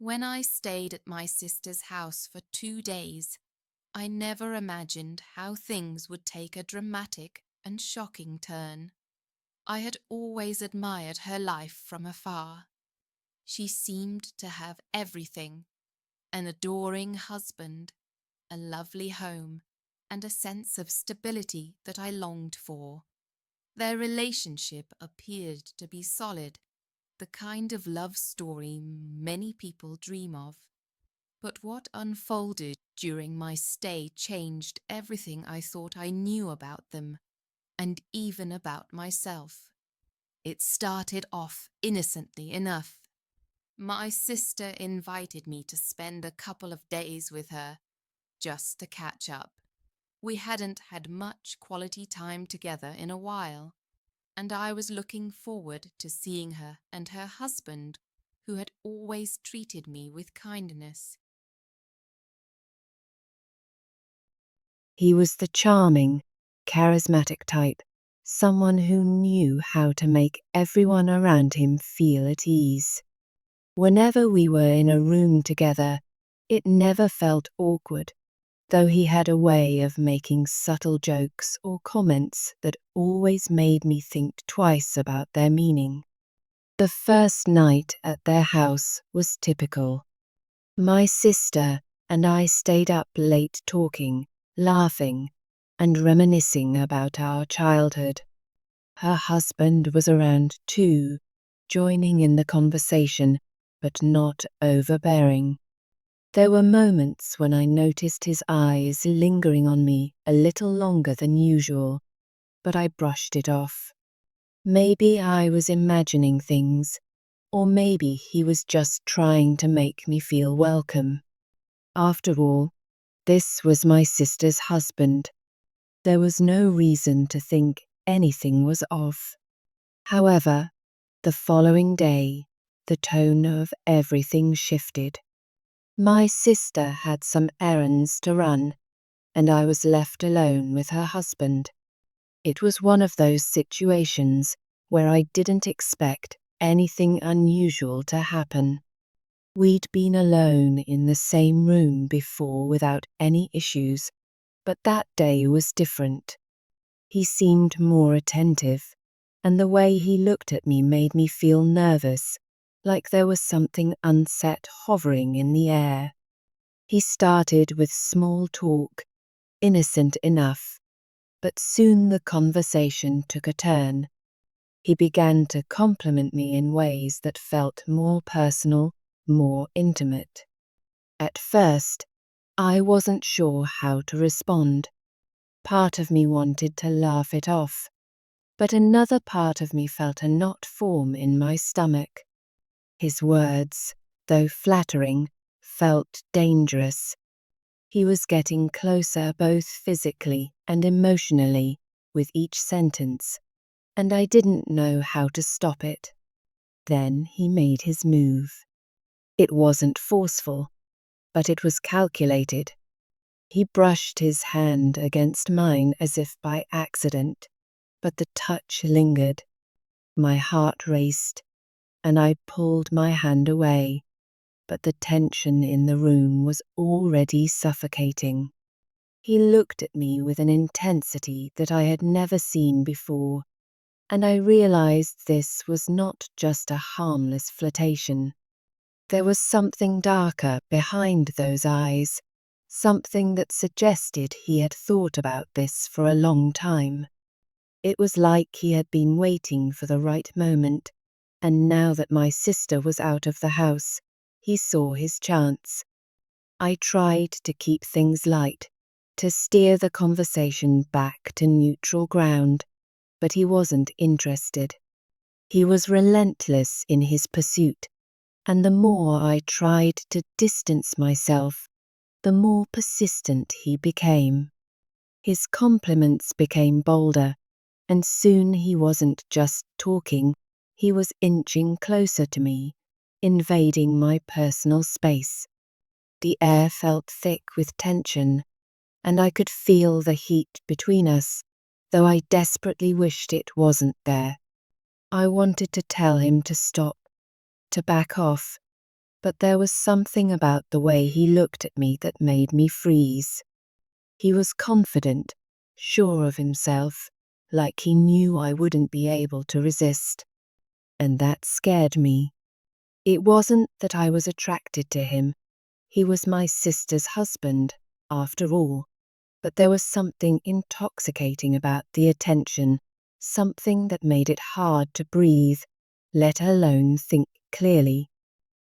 When I stayed at my sister's house for 2 days, I never imagined how things would take a dramatic and shocking turn. I had always admired her life from afar. She seemed to have everything: an adoring husband, a lovely home, and a sense of stability that I longed for. Their relationship appeared to be solid, the kind of love story many people dream of. But what unfolded during my stay changed everything I thought I knew about them, and even about myself. It started off innocently enough. My sister invited me to spend a couple of days with her, just to catch up. We hadn't had much quality time together in a while, and I was looking forward to seeing her and her husband, who had always treated me with kindness. He was the charming, charismatic type, someone who knew how to make everyone around him feel at ease. Whenever we were in a room together, it never felt awkward, though he had a way of making subtle jokes or comments that always made me think twice about their meaning. The first night at their house was typical. My sister and I stayed up late talking, laughing, and reminiscing about our childhood. Her husband was around too, joining in the conversation, but not overbearing. There were moments when I noticed his eyes lingering on me a little longer than usual, but I brushed it off. Maybe I was imagining things, or maybe he was just trying to make me feel welcome. After all, this was my sister's husband. There was no reason to think anything was off. However, the following day, the tone of everything shifted. My sister had some errands to run, and I was left alone with her husband. It was one of those situations where I didn't expect anything unusual to happen. We'd been alone in the same room before without any issues, but that day was different. He seemed more attentive, and the way he looked at me made me feel nervous, like there was something unset hovering in the air. He started with small talk, innocent enough, but soon the conversation took a turn. He began to compliment me in ways that felt more personal, more intimate. At first, I wasn't sure how to respond. Part of me wanted to laugh it off, but another part of me felt a knot form in my stomach. His words, though flattering, felt dangerous. He was getting closer both physically and emotionally with each sentence, and I didn't know how to stop it. Then he made his move. It wasn't forceful, but it was calculated. He brushed his hand against mine as if by accident, but the touch lingered. My heart raced, and I pulled my hand away, but the tension in the room was already suffocating. He looked at me with an intensity that I had never seen before, and I realized this was not just a harmless flirtation. There was something darker behind those eyes, something that suggested he had thought about this for a long time. It was like he had been waiting for the right moment, and now that my sister was out of the house, he saw his chance. I tried to keep things light, to steer the conversation back to neutral ground, but he wasn't interested. He was relentless in his pursuit, and the more I tried to distance myself, the more persistent he became. His compliments became bolder, and soon he wasn't just talking, he was inching closer to me, invading my personal space. The air felt thick with tension, and I could feel the heat between us, though I desperately wished it wasn't there. I wanted to tell him to stop, to back off, but there was something about the way he looked at me that made me freeze. He was confident, sure of himself, like he knew I wouldn't be able to resist. And that scared me. It wasn't that I was attracted to him. He was my sister's husband, after all. But there was something intoxicating about the attention, something that made it hard to breathe, let alone think clearly.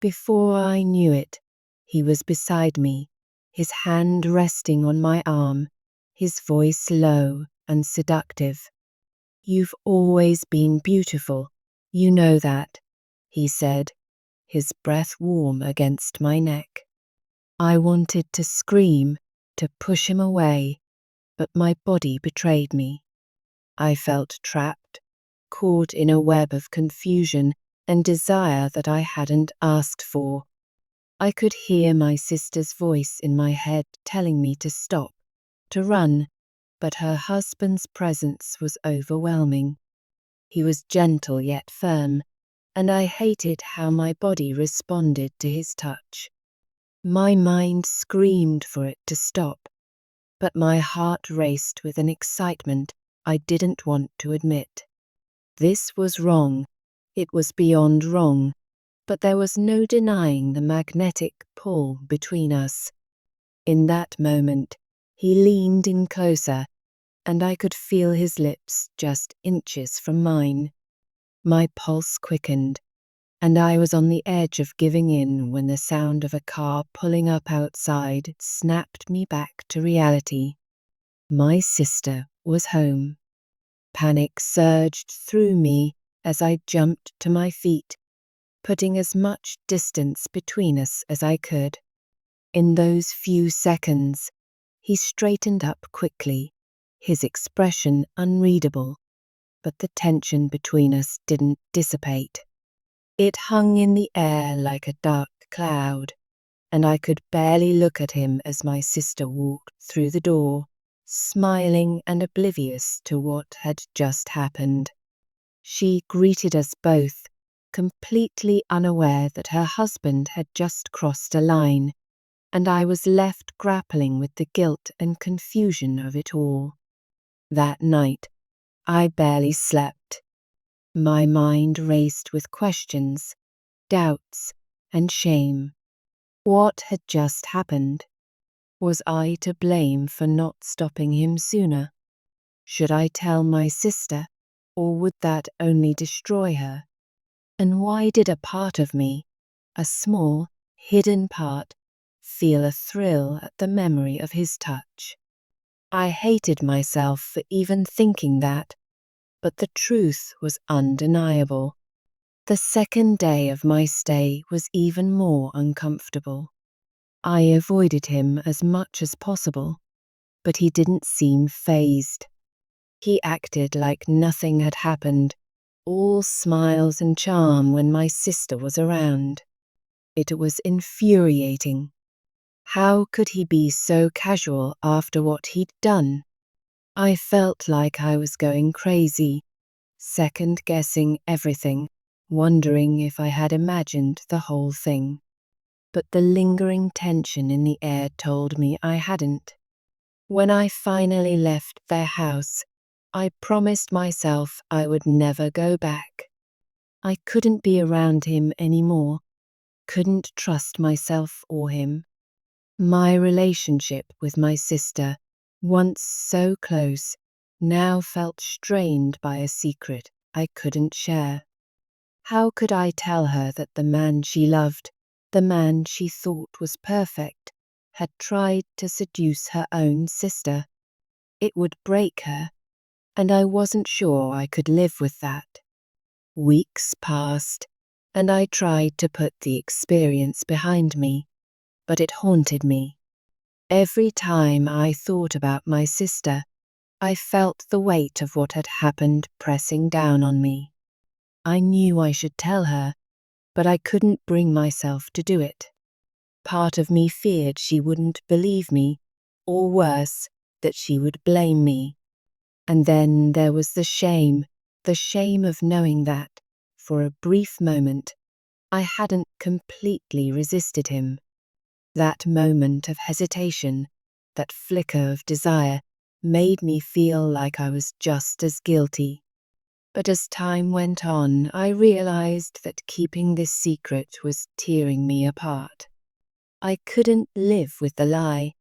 Before I knew it, he was beside me, his hand resting on my arm, his voice low and seductive. "You've always been beautiful, you know that," he said, his breath warm against my neck. I wanted to scream, to push him away, but my body betrayed me. I felt trapped, caught in a web of confusion and desire that I hadn't asked for. I could hear my sister's voice in my head telling me to stop, to run, but her husband's presence was overwhelming. He was gentle yet firm, and I hated how my body responded to his touch. My mind screamed for it to stop, but my heart raced with an excitement I didn't want to admit. This was wrong. It was beyond wrong, but there was no denying the magnetic pull between us. In that moment, he leaned in closer, and I could feel his lips just inches from mine. My pulse quickened, and I was on the edge of giving in when the sound of a car pulling up outside snapped me back to reality. My sister was home. Panic surged through me as I jumped to my feet, putting as much distance between us as I could. In those few seconds, he straightened up quickly, his expression unreadable, but the tension between us didn't dissipate. It hung in the air like a dark cloud, and I could barely look at him as my sister walked through the door, smiling and oblivious to what had just happened. She greeted us both, completely unaware that her husband had just crossed a line, and I was left grappling with the guilt and confusion of it all. That night, I barely slept. My mind raced with questions, doubts, and shame. What had just happened? Was I to blame for not stopping him sooner? Should I tell my sister, or would that only destroy her? And why did a part of me, a small, hidden part, feel a thrill at the memory of his touch? I hated myself for even thinking that, but the truth was undeniable. The second day of my stay was even more uncomfortable. I avoided him as much as possible, but he didn't seem fazed. He acted like nothing had happened, all smiles and charm when my sister was around. It was infuriating. How could he be so casual after what he'd done? I felt like I was going crazy, second-guessing everything, wondering if I had imagined the whole thing. But the lingering tension in the air told me I hadn't. When I finally left their house, I promised myself I would never go back. I couldn't be around him anymore, couldn't trust myself or him. My relationship with my sister, once so close, now felt strained by a secret I couldn't share. How could I tell her that the man she loved, the man she thought was perfect, had tried to seduce her own sister? It would break her, and I wasn't sure I could live with that. Weeks passed, and I tried to put the experience behind me, but it haunted me. Every time I thought about my sister, I felt the weight of what had happened pressing down on me. I knew I should tell her, but I couldn't bring myself to do it. Part of me feared she wouldn't believe me, or worse, that she would blame me. And then there was the shame of knowing that, for a brief moment, I hadn't completely resisted him. That moment of hesitation, that flicker of desire, made me feel like I was just as guilty. But as time went on, I realized that keeping this secret was tearing me apart. I couldn't live with the lie,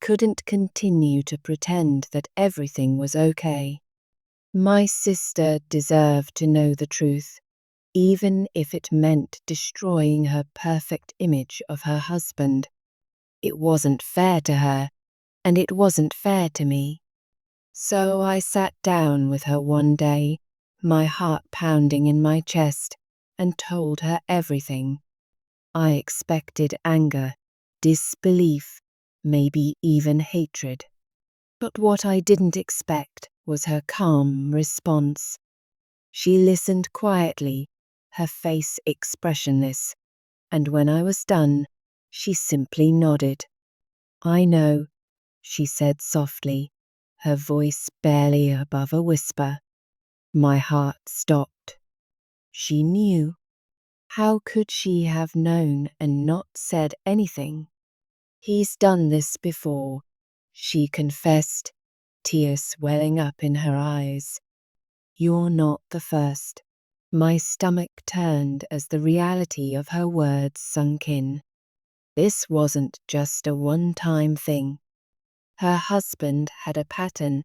couldn't continue to pretend that everything was okay. My sister deserved to know the truth, even if it meant destroying her perfect image of her husband. It wasn't fair to her, and it wasn't fair to me. So I sat down with her one day, my heart pounding in my chest, and told her everything. I expected anger, disbelief, maybe even hatred. But what I didn't expect was her calm response. She listened quietly, her face expressionless, and when I was done, she simply nodded. "I know," she said softly, her voice barely above a whisper. My heart stopped. She knew. How could she have known and not said anything? "He's done this before," she confessed, tears welling up in her eyes. "You're not the first." My stomach turned as the reality of her words sunk in. This wasn't just a one-time thing. Her husband had a pattern,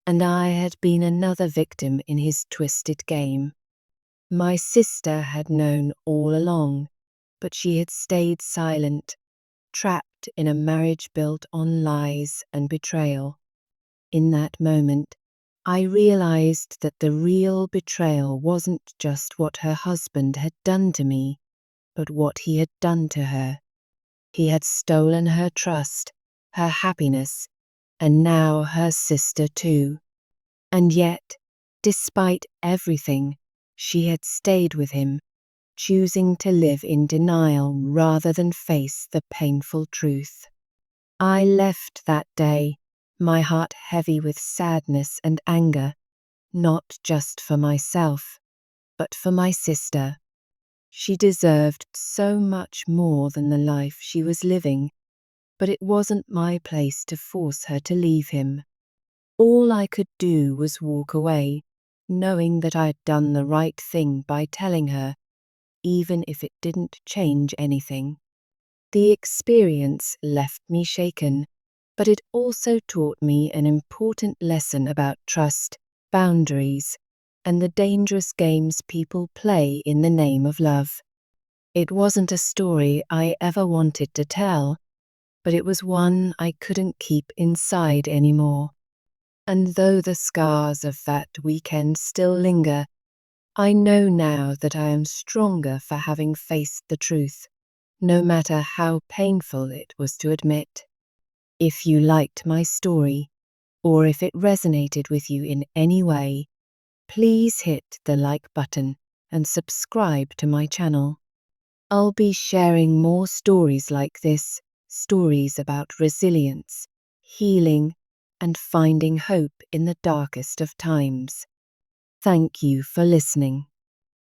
and I had been another victim in his twisted game. My sister had known all along, but she had stayed silent, trapped in a marriage built on lies and betrayal. In that moment, I realized that the real betrayal wasn't just what her husband had done to me, but what he had done to her. He had stolen her trust, her happiness, and now her sister too. And yet, despite everything, she had stayed with him, choosing to live in denial rather than face the painful truth. I left that day, my heart heavy with sadness and anger, not just for myself, but for my sister. She deserved so much more than the life she was living, but it wasn't my place to force her to leave him. All I could do was walk away, knowing that I'd done the right thing by telling her, even if it didn't change anything. The experience left me shaken, but it also taught me an important lesson about trust, boundaries, and the dangerous games people play in the name of love. It wasn't a story I ever wanted to tell, but it was one I couldn't keep inside anymore. And though the scars of that weekend still linger, I know now that I am stronger for having faced the truth, no matter how painful it was to admit. If you liked my story, or if it resonated with you in any way, please hit the like button and subscribe to my channel. I'll be sharing more stories like this, stories about resilience, healing, and finding hope in the darkest of times. Thank you for listening.